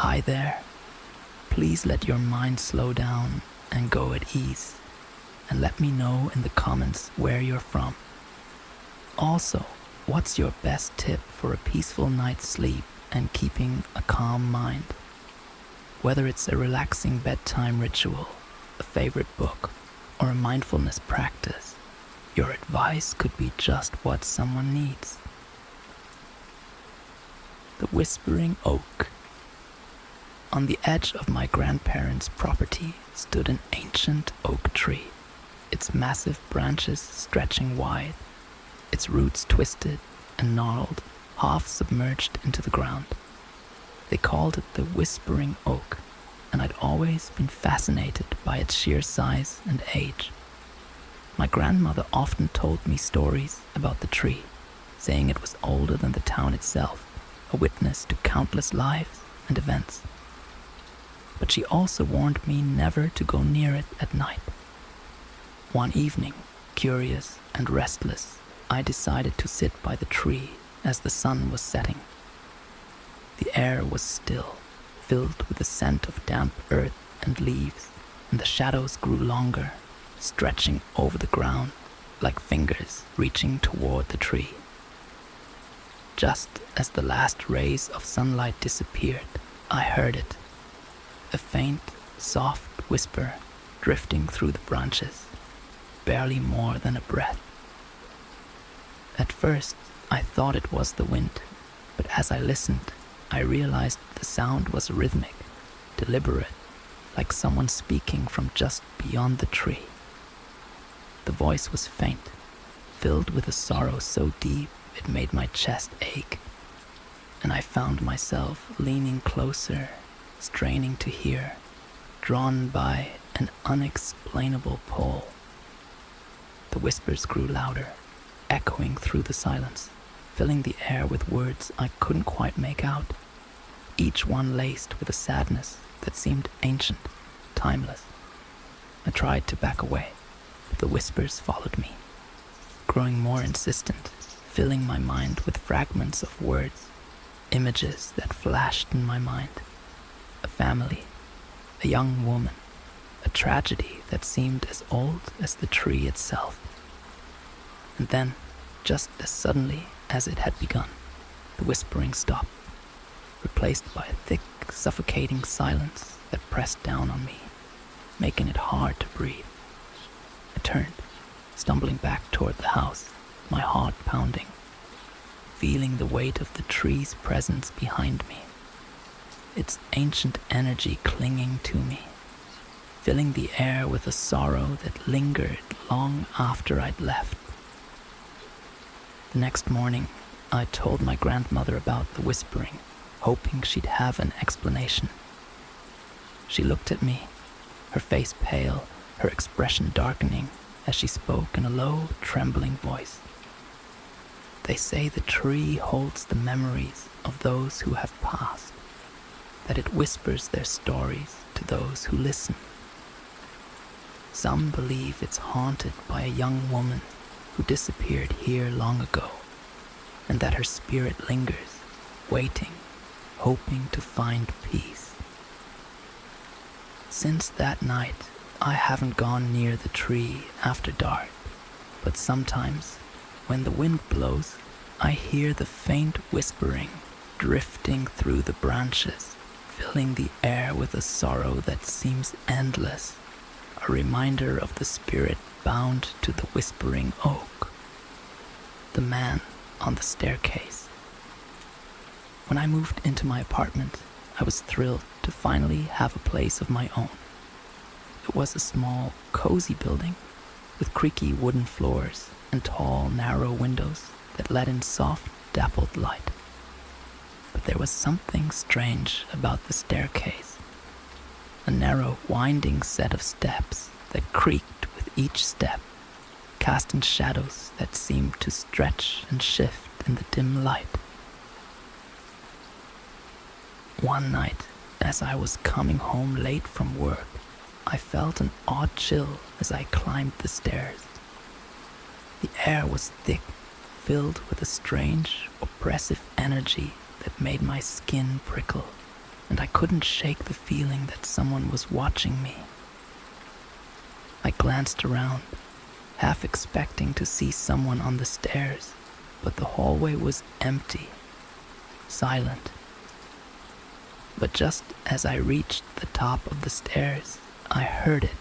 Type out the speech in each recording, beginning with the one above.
Hi there. Please let your mind slow down and go at ease, and let me know in the comments where you're from. Also, what's your best tip for a peaceful night's sleep and keeping a calm mind? Whether it's a relaxing bedtime ritual, a favorite book, or a mindfulness practice, your advice could be just what someone needs. The Whispering Oak. On the edge of my grandparents' property stood an ancient oak tree, its massive branches stretching wide, its roots twisted and gnarled, half submerged into the ground. They called it the Whispering Oak, and I'd always been fascinated by its sheer size and age. My grandmother often told me stories about the tree, saying it was older than the town itself, a witness to countless lives and events. But she also warned me never to go near it at night. One evening, curious and restless, I decided to sit by the tree as the sun was setting. The air was still, filled with the scent of damp earth and leaves, and the shadows grew longer, stretching over the ground like fingers reaching toward the tree. Just as the last rays of sunlight disappeared, I heard it. A faint, soft whisper drifting through the branches, barely more than a breath. At first, I thought it was the wind, but as I listened, I realized the sound was rhythmic, deliberate, like someone speaking from just beyond the tree. The voice was faint, filled with a sorrow so deep it made my chest ache, and I found myself leaning closer, straining to hear, drawn by an unexplainable pull. The whispers grew louder, echoing through the silence, filling the air with words I couldn't quite make out, each one laced with a sadness that seemed ancient, timeless. I tried to back away, but the whispers followed me, growing more insistent, filling my mind with fragments of words, images that flashed in my mind. A family, a young woman, a tragedy that seemed as old as the tree itself. And then, just as suddenly as it had begun, the whispering stopped, replaced by a thick, suffocating silence that pressed down on me, making it hard to breathe. I turned, stumbling back toward the house, my heart pounding, feeling the weight of the tree's presence behind me, its ancient energy clinging to me, filling the air with a sorrow that lingered long after I'd left. The next morning, I told my grandmother about the whispering, hoping she'd have an explanation. She looked at me, her face pale, her expression darkening as she spoke in a low, trembling voice. They say the tree holds the memories of those who have passed, that it whispers their stories to those who listen. Some believe it's haunted by a young woman who disappeared here long ago, and that her spirit lingers, waiting, hoping to find peace. Since that night, I haven't gone near the tree after dark, but sometimes, when the wind blows, I hear the faint whispering drifting through the branches, filling the air with a sorrow that seems endless, a reminder of the spirit bound to the Whispering Oak. The man on the staircase. When I moved into my apartment, I was thrilled to finally have a place of my own. It was a small, cozy building with creaky wooden floors and tall, narrow windows that let in soft, dappled light. But there was something strange about the staircase. A narrow, winding set of steps that creaked with each step, casting shadows that seemed to stretch and shift in the dim light. One night, as I was coming home late from work, I felt an odd chill as I climbed the stairs. The air was thick, filled with a strange, oppressive energy that made my skin prickle. and I couldn't shake the feeling that someone was watching me. I glanced around, half expecting to see someone on the stairs, but the hallway was empty, silent. But just as I reached the top of the stairs, I heard it.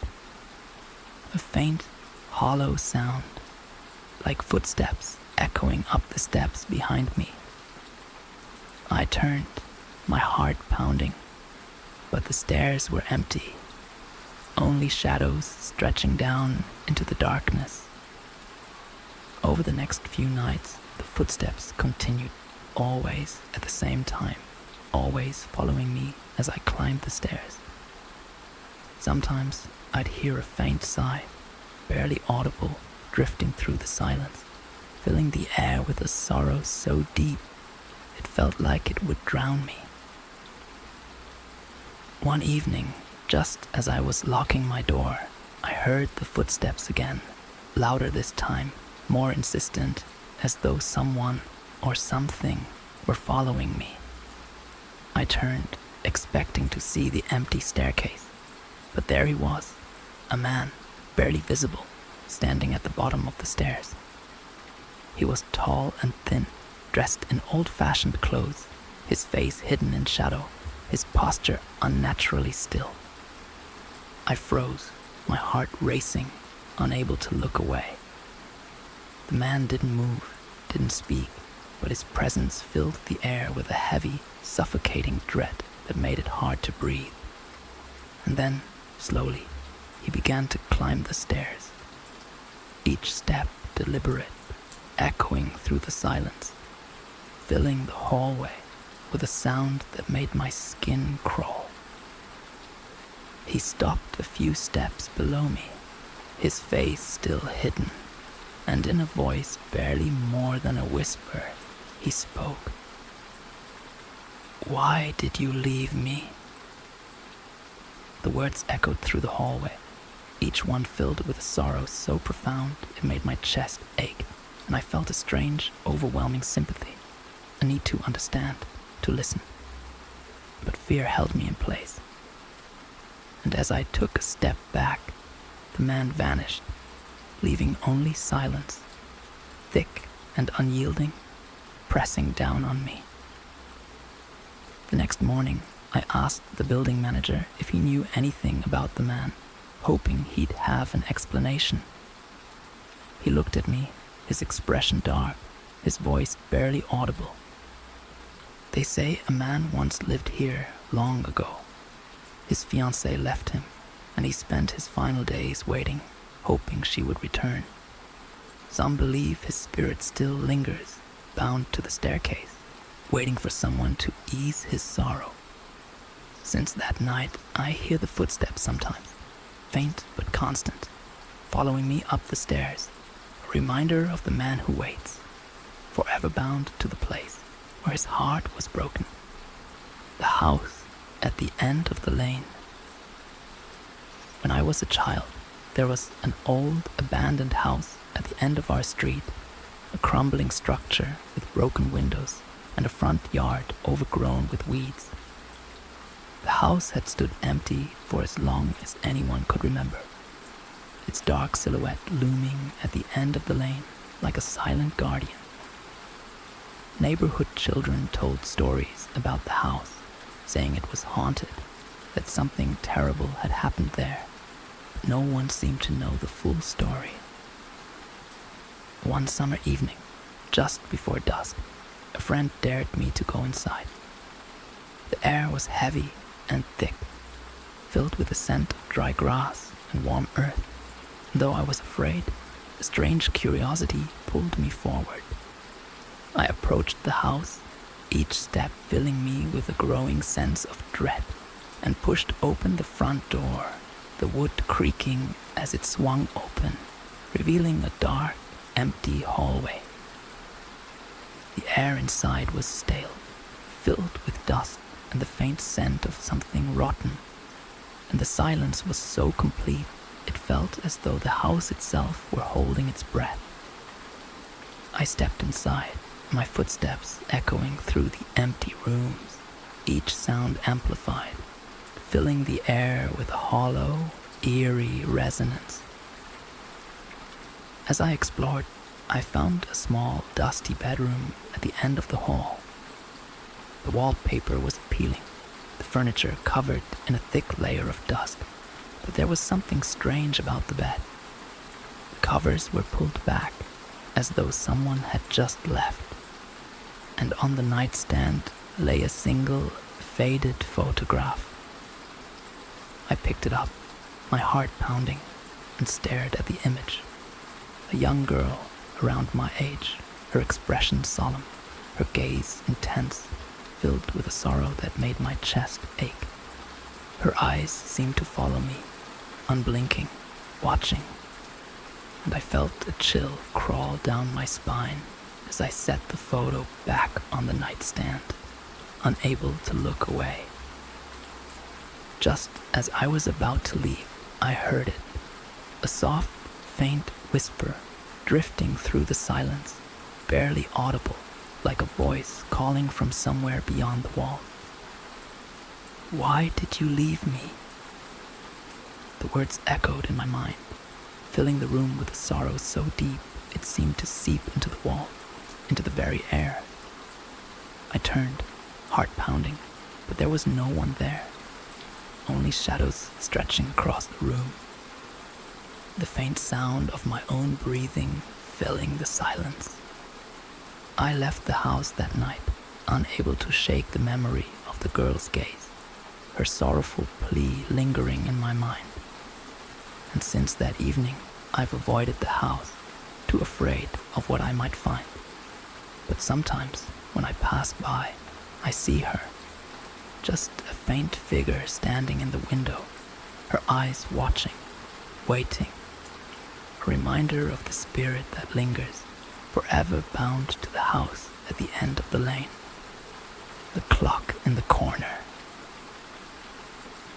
A faint, hollow sound, like footsteps echoing up the steps behind me. I turned, my heart pounding, but the stairs were empty, only shadows stretching down into the darkness. Over the next few nights, the footsteps continued, always at the same time, always following me as I climbed the stairs. Sometimes I'd hear a faint sigh, barely audible, drifting through the silence, filling the air with a sorrow so deep it felt like it would drown me. One evening, just as I was locking my door, I heard the footsteps again, louder this time, more insistent, as though someone or something were following me. I turned, expecting to see the empty staircase, but there he was, a man, barely visible, standing at the bottom of the stairs. He was tall and thin, dressed in old-fashioned clothes, his face hidden in shadow, his posture unnaturally still. I froze, my heart racing, unable to look away. The man didn't move, didn't speak, but his presence filled the air with a heavy, suffocating dread that made it hard to breathe. And then, slowly, he began to climb the stairs, each step deliberate, echoing through the silence, filling the hallway with a sound that made my skin crawl. He stopped a few steps below me, his face still hidden, and in a voice barely more than a whisper, he spoke. "Why did you leave me?" The words echoed through the hallway, each one filled with a sorrow so profound it made my chest ache, and I felt a strange, overwhelming sympathy, a need to understand, to listen. But fear held me in place. And as I took a step back, the man vanished, leaving only silence, thick and unyielding, pressing down on me. The next morning, I asked the building manager if he knew anything about the man, hoping he'd have an explanation. He looked at me, his expression dark, his voice barely audible. "They say a man once lived here long ago. His fiancée left him, and he spent his final days waiting, hoping she would return. Some believe his spirit still lingers, bound to the staircase, waiting for someone to ease his sorrow. Since that night, I hear the footsteps sometimes, faint but constant, following me up the stairs, a reminder of the man who waits, forever bound to the place where his heart was broken, the house at the end of the lane. When I was a child, there was an old, abandoned house at the end of our street, a crumbling structure with broken windows and a front yard overgrown with weeds. The house had stood empty for as long as anyone could remember, its dark silhouette looming at the end of the lane like a silent guardian. Neighborhood children told stories about the house, saying it was haunted, that something terrible had happened there. But no one seemed to know the full story. One summer evening, just before dusk, a friend dared me to go inside. The air was heavy and thick, filled with the scent of dry grass and warm earth. And though I was afraid, a strange curiosity pulled me forward. I approached the house, each step filling me with a growing sense of dread, and pushed open the front door, the wood creaking as it swung open, revealing a dark, empty hallway. The air inside was stale, filled with dust and the faint scent of something rotten, and the silence was so complete it felt as though the house itself were holding its breath. I stepped inside, my footsteps echoing through the empty rooms, each sound amplified, filling the air with a hollow, eerie resonance. As I explored, I found a small, dusty bedroom at the end of the hall. The wallpaper was peeling, the furniture covered in a thick layer of dust, but there was something strange about the bed. The covers were pulled back, as though someone had just left, and on the nightstand lay a single, faded photograph. I picked it up, my heart pounding, and stared at the image. A young girl around my age, her expression solemn, her gaze intense, filled with a sorrow that made my chest ache. Her eyes seemed to follow me, unblinking, watching, and I felt a chill crawl down my spine as I set the photo back on the nightstand, unable to look away. Just as I was about to leave, I heard it, a soft, faint whisper drifting through the silence, barely audible, like a voice calling from somewhere beyond the wall. "Why did you leave me?" The words echoed in my mind, filling the room with a sorrow so deep it seemed to seep into the wall, into the very air. I turned, heart pounding, but there was no one there, only shadows stretching across the room. The faint sound of my own breathing filling the silence. I left the house that night, unable to shake the memory of the girl's gaze, her sorrowful plea lingering in my mind. And since that evening, I've avoided the house, too afraid of what I might find. But sometimes, when I pass by, I see her, just a faint figure standing in the window, her eyes watching, waiting, a reminder of the spirit that lingers, forever bound to the house at the end of the lane. The clock in the corner.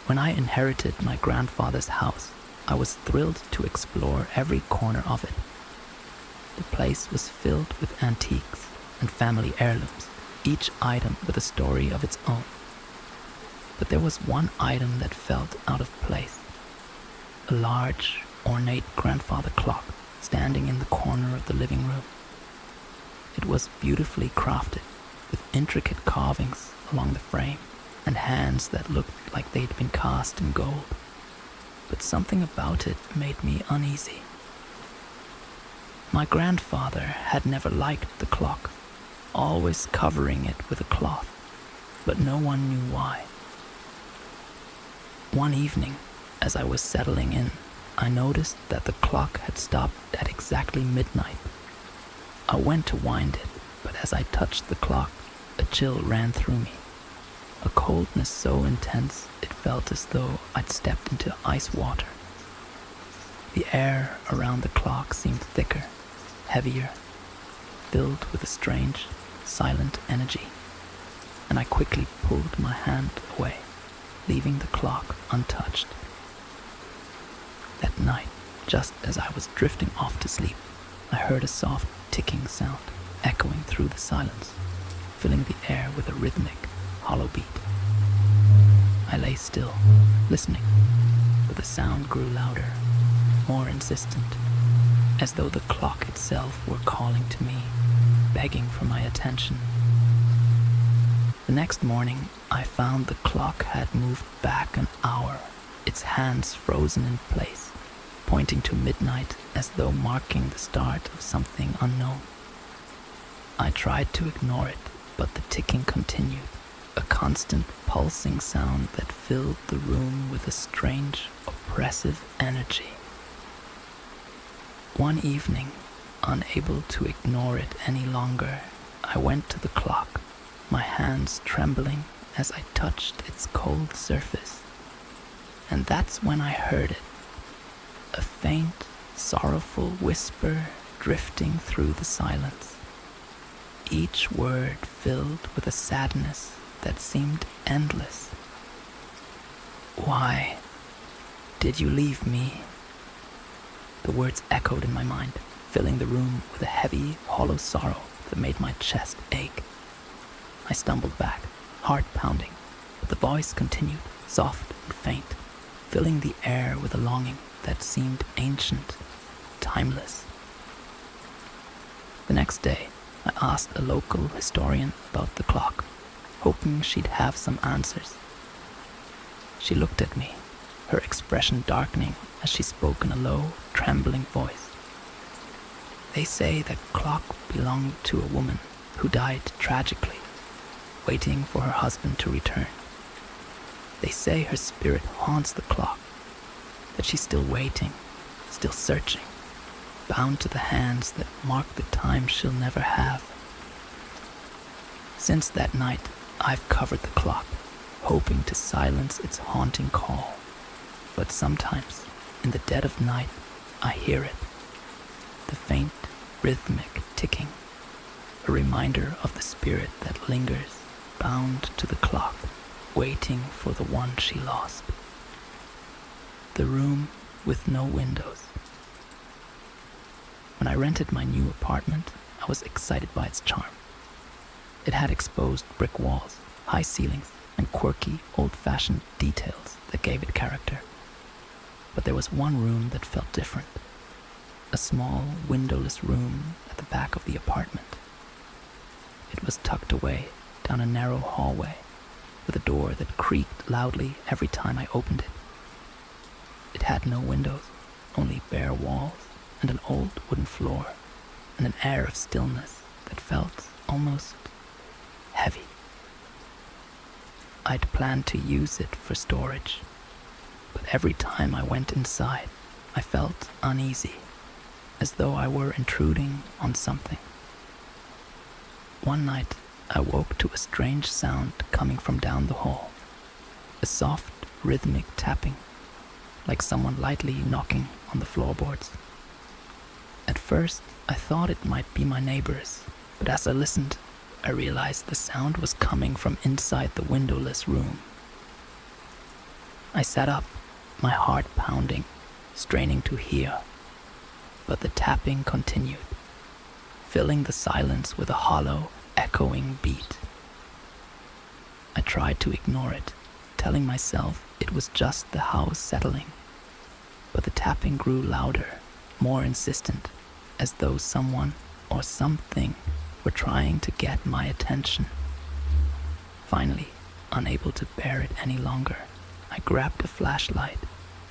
When I inherited my grandfather's house, I was thrilled to explore every corner of it. The place was filled with antiques and family heirlooms, each item with a story of its own. But there was one item that felt out of place. A large, ornate grandfather clock standing in the corner of the living room. It was beautifully crafted, with intricate carvings along the frame and hands that looked like they'd been cast in gold. But something about it made me uneasy. My grandfather had never liked the clock, always covering it with a cloth, but no one knew why. One evening, as I was settling in, I noticed that the clock had stopped at exactly midnight. I went to wind it, but as I touched the clock, a chill ran through me. A coldness so intense it felt as though I'd stepped into ice water. The air around the clock seemed thicker, heavier, filled with a strange, silent energy, and I quickly pulled my hand away, leaving the clock untouched. That night, just as I was drifting off to sleep, I heard a soft ticking sound echoing through the silence, filling the air with a rhythmic, hollow beat. I lay still, listening, but the sound grew louder, more insistent, as though the clock itself were calling to me, begging for my attention. The next morning, I found the clock had moved back an hour, its hands frozen in place, pointing to midnight as though marking the start of something unknown. I tried to ignore it, but the ticking continued, a constant pulsing sound that filled the room with a strange, oppressive energy. One evening, unable to ignore it any longer, I went to the clock, my hands trembling as I touched its cold surface. And that's when I heard it, a faint, sorrowful whisper drifting through the silence, each word filled with a sadness that seemed endless. "Why did you leave me?" The words echoed in my mind, filling the room with a heavy, hollow sorrow that made my chest ache. I stumbled back, heart pounding, But the voice continued, soft and faint, filling the air with a longing that seemed ancient, timeless. The next day, I asked a local historian about the clock, hoping she'd have some answers. She looked at me, her expression darkening as she spoke in a low, trembling voice. They say the clock belonged to a woman who died tragically, waiting for her husband to return. They say her spirit haunts the clock, that she's still waiting, still searching, bound to the hands that mark the time she'll never have. Since that night, I've covered the clock, hoping to silence its haunting call. But sometimes, in the dead of night, I hear it, the faint, rhythmic ticking, a reminder of the spirit that lingers, bound to the clock, waiting for the one she lost. The room with no windows. When I rented my new apartment, I was excited by its charm. It had exposed brick walls, high ceilings, and quirky, old-fashioned details that gave it character. But there was one room that felt different. A small, windowless room at the back of the apartment. It was tucked away down a narrow hallway with a door that creaked loudly every time I opened it. It had no windows, only bare walls and an old wooden floor, and an air of stillness that felt almost heavy. I'd planned to use it for storage, but every time I went inside, I felt uneasy, as though I were intruding on something. One night, I woke to a strange sound coming from down the hall, a soft, rhythmic tapping, like someone lightly knocking on the floorboards. At first, I thought it might be my neighbors, but as I listened, I realized the sound was coming from inside the windowless room. I sat up, my heart pounding, straining to hear, but the tapping continued, filling the silence with a hollow, echoing beat. I tried to ignore it, telling myself it was just the house settling, but the tapping grew louder, more insistent, as though someone or something were trying to get my attention. Finally, unable to bear it any longer, I grabbed a flashlight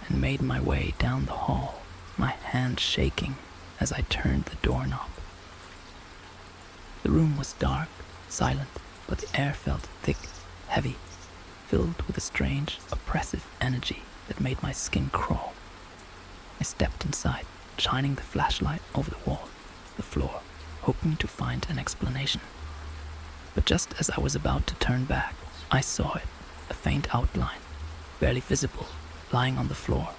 and made my way down the hall, my hand shaking as I turned the doorknob. The room was dark, silent, but the air felt thick, heavy, filled with a strange, oppressive energy that made my skin crawl. I stepped inside, shining the flashlight over the wall, the floor, hoping to find an explanation. But just as I was about to turn back, I saw it, a faint outline, barely visible, lying on the floor.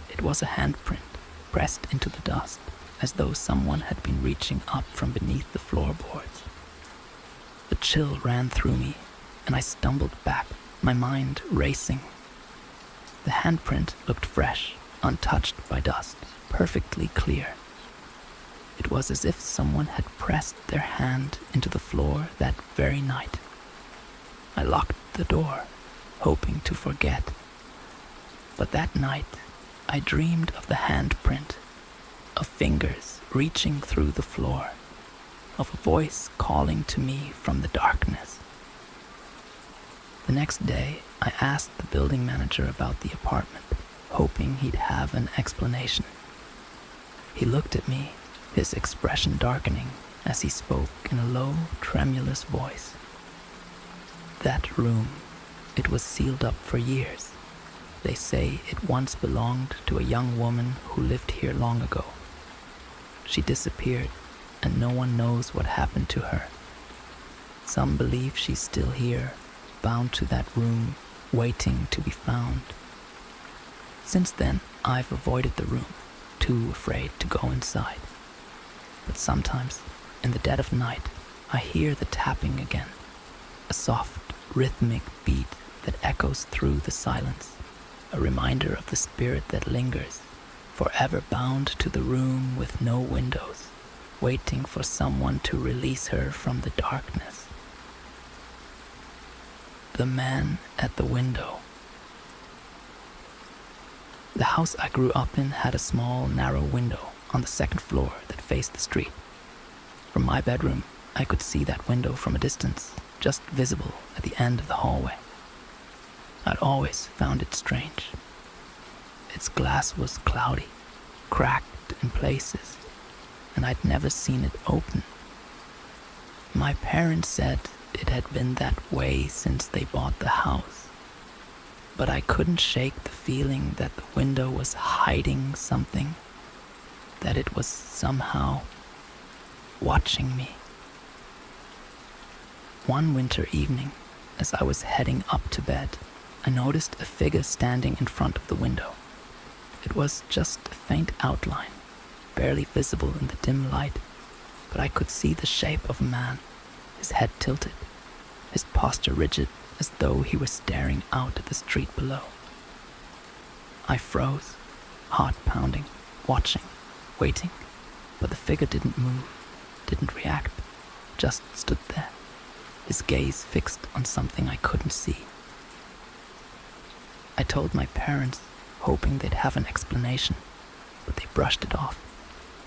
It was a handprint, pressed into the dust, as though someone had been reaching up from beneath the floorboards. The chill ran through me, and I stumbled back, my mind racing. The handprint looked fresh, untouched by dust, perfectly clear. It was as if someone had pressed their hand into the floor that very night. I locked the door, hoping to forget. But that night, I dreamed of the handprint, of fingers reaching through the floor, of a voice calling to me from the darkness. The next day, I asked the building manager about the apartment, hoping he'd have an explanation. He looked at me, his expression darkening as he spoke in a low, tremulous voice. That room, it was sealed up for years. They say it once belonged to a young woman who lived here long ago. She disappeared, and no one knows what happened to her. Some believe she's still here, bound to that room, waiting to be found. Since then, I've avoided the room, too afraid to go inside. But sometimes, in the dead of night, I hear the tapping again, a soft, rhythmic beat that echoes through the silence, a reminder of the spirit that lingers, forever bound to the room with no windows, waiting for someone to release her from the darkness. The man at the window. The house I grew up in had a small, narrow window on the second floor that faced the street. From my bedroom, I could see that window from a distance, just visible at the end of the hallway. I'd always found it strange. Its glass was cloudy, cracked in places, and I'd never seen it open. My parents said it had been that way since they bought the house, but I couldn't shake the feeling that the window was hiding something, that it was somehow watching me. One winter evening, as I was heading up to bed, I noticed a figure standing in front of the window. It was just a faint outline, barely visible in the dim light, but I could see the shape of a man, his head tilted, his posture rigid as though he were staring out at the street below. I froze, heart pounding, watching, waiting, but the figure didn't move, didn't react, just stood there, his gaze fixed on something I couldn't see. I told my parents, hoping they'd have an explanation, but they brushed it off,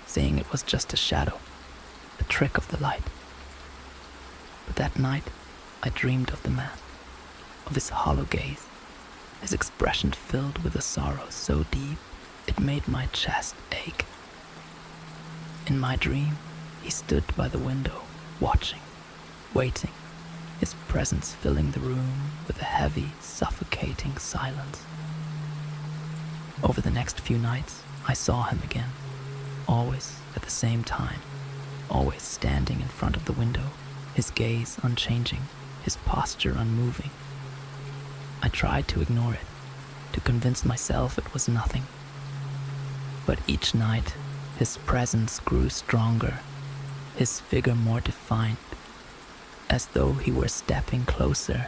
saying it was just a shadow, a trick of the light. But that night, I dreamed of the man, of his hollow gaze, his expression filled with a sorrow so deep it made my chest ache. In my dream, he stood by the window, watching, waiting, his presence filling the room with a heavy, suffocating silence. Over the next few nights, I saw him again, always at the same time, always standing in front of the window, his gaze unchanging, his posture unmoving. I tried to ignore it, to convince myself it was nothing. But each night, his presence grew stronger, his figure more defined, as though he were stepping closer,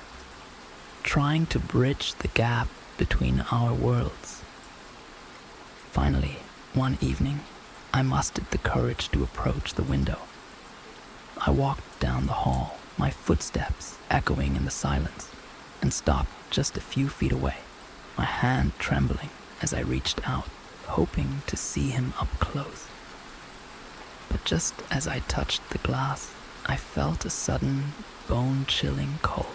trying to bridge the gap between our worlds. Finally, one evening, I mustered the courage to approach the window. I walked down the hall, my footsteps echoing in the silence, and stopped just a few feet away, my hand trembling as I reached out, hoping to see him up close. But just as I touched the glass, I felt a sudden, bone-chilling cold,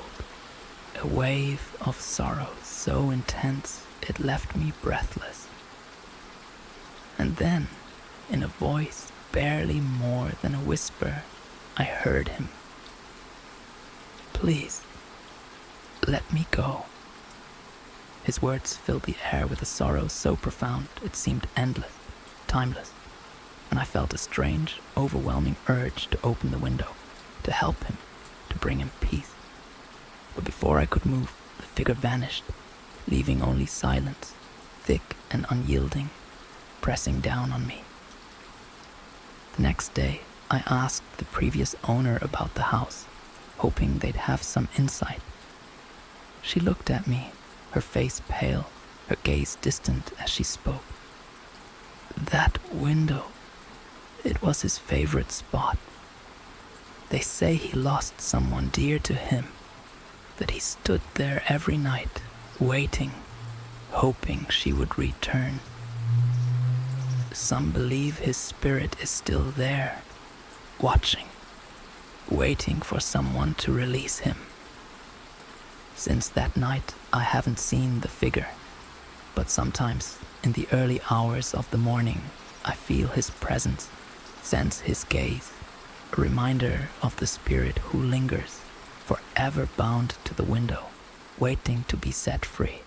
a wave of sorrow so intense it left me breathless. And then, in a voice barely more than a whisper, I heard him. "Please, let me go." His words filled the air with a sorrow so profound it seemed endless, timeless, and I felt a strange, overwhelming urge to open the window, to help him, to bring him peace. But before I could move, the figure vanished, leaving only silence, thick and unyielding, pressing down on me. The next day, I asked the previous owner about the house, hoping they'd have some insight. She looked at me, her face pale, her gaze distant as she spoke. "That window, it was his favorite spot. They say he lost someone dear to him, that he stood there every night, waiting, hoping she would return. Some believe his spirit is still there, watching, waiting for someone to release him. Since that night, I haven't seen the figure, but sometimes, in the early hours of the morning, I feel his presence, sense his gaze, a reminder of the spirit who lingers, forever bound to the window, waiting to be set free."